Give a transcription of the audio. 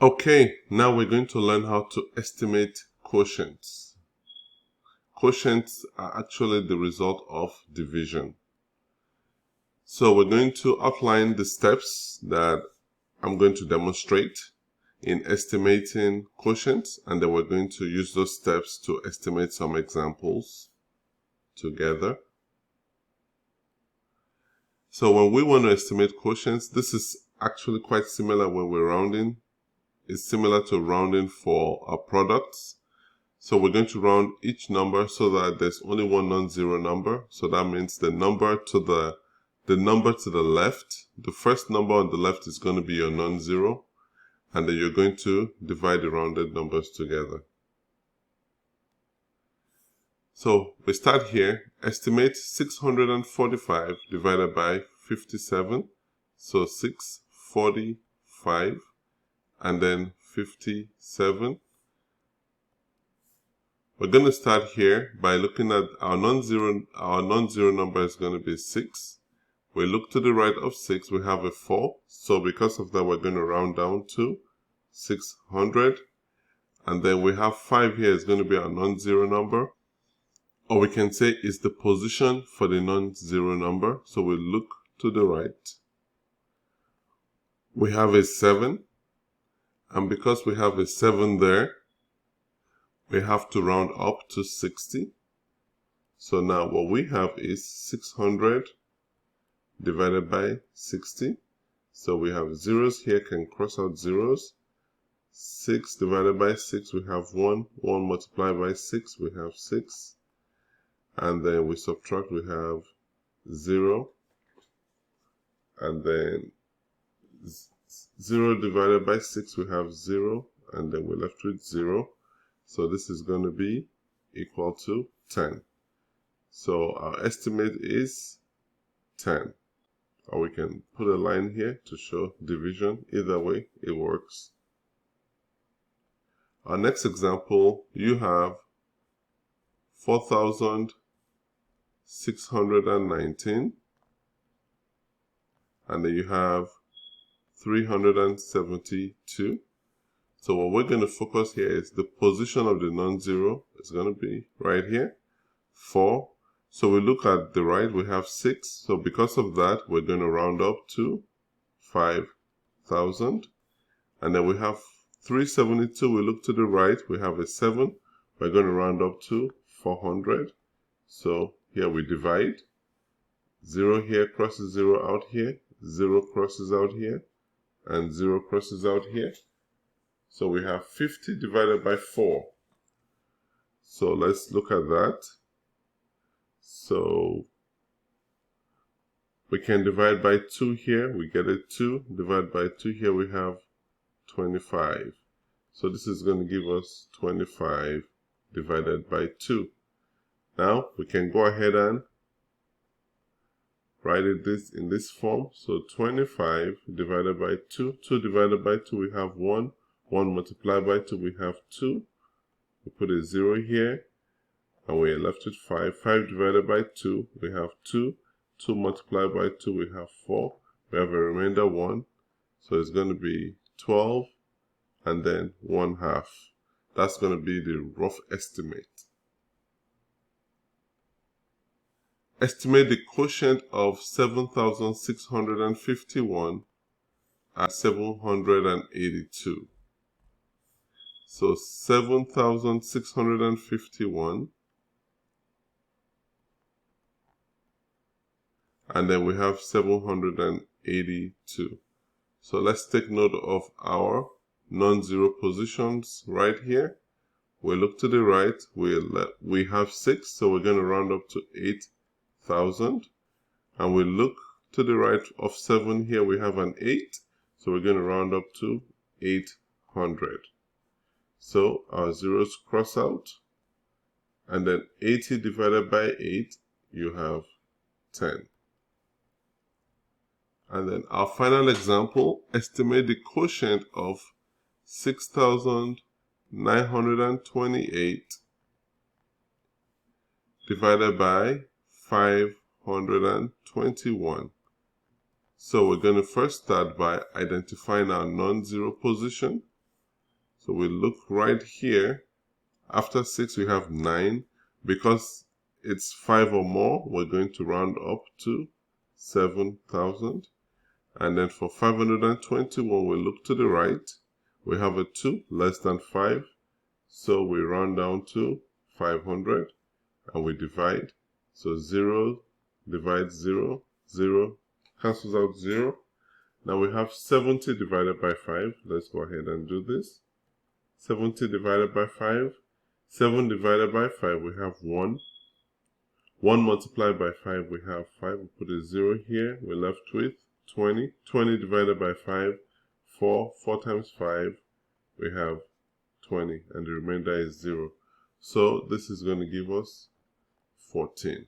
Okay, now we're going to learn how to estimate quotients. Quotients are actually the result of division. So we're going to outline the steps that I'm going to demonstrate in estimating quotients, and then we're going to use those steps to estimate some examples together. So when we want to estimate quotients, this is actually quite similar when we're rounding. It's similar to rounding for our products. So we're going to round each number so that there's only one non-zero number. So that means the number to the left, the first number on the left is going to be your non-zero, and then you're going to divide the rounded numbers together. So we start here. Estimate 645 divided by 57. So 645 and then 57. We're going to start here by looking at our non-zero number is going to be 6. We look to the right of 6, we have a 4. So because of that, we're going to round down to 600. And then we have 5 here is going to be our non-zero number. Or we can say is the position for the non-zero number. So we look to the right. We have a 7. And because we have a 7 there, we have to round up to 60. So now what we have is 600 divided by 60. So we have zeros here, can cross out zeros. 6 divided by 6, we have 1. 1 multiplied by 6, we have 6. And then we subtract, we have 0. And then 0 divided by 6, we have 0. And then we're left with 0. So this is going to be equal to 10. So our estimate is 10. Or we can put a line here to show division. Either way, it works. Our next example, you have 4,619. And then you have 372. So what we're going to focus here is the position of the non-zero is going to be right here, 4. So we look at the right, we have 6. So because of that, we're going to round up to 5,000. And then we have 372. We look to the right, we have a 7. We're going to round up to 400. So here we divide. 0 here crosses 0 out here. 0 crosses out here. And 0 crosses out here. So we have 50 divided by 4. So let's look at that. So we can divide by 2 here. We get a 2. Divide by 2 here, we have 25. So this is going to give us 25 divided by 2. Now we can go ahead and write it in this form. So 25 divided by 2. 2 divided by 2, we have 1. 1 multiplied by 2, we have 2. We put a 0 here, and we are left with 5. 5 divided by 2, we have 2. 2 multiplied by 2, we have 4. We have a remainder 1. So it's going to be 12, and then 1/2. That's going to be the rough estimate. Estimate the quotient of 7,651 and 782. So 7,651, and then we have 782. So let's take note of our non-zero positions right here. We look to the right, we have 6, so we're going to round up to 8,000. And we look to the right of 7 here, we have an 8, so we're going to round up to 800. So our zeros cross out, and then 80 divided by 8, you have 10. And then our final example, estimate the quotient of 6,928 divided by 521. So we're going to first start by identifying our non-zero position. So we look right here. After 6 we have 9. Because it's 5 or more, we're going to round up to 7,000. And then for 520, when we look to the right, we have a 2 less than 5. So we round down to 500 and we divide. So 0 divides 0, 0 cancels out 0. Now we have 70 divided by 5. Let's go ahead and do this. 70 divided by 5. 7 divided by 5, we have 1. 1 multiplied by 5, we have 5. We put a 0 here. We're left with 20. 20 divided by 5, 4. 4 times 5, we have 20. And the remainder is 0. So this is going to give us 14.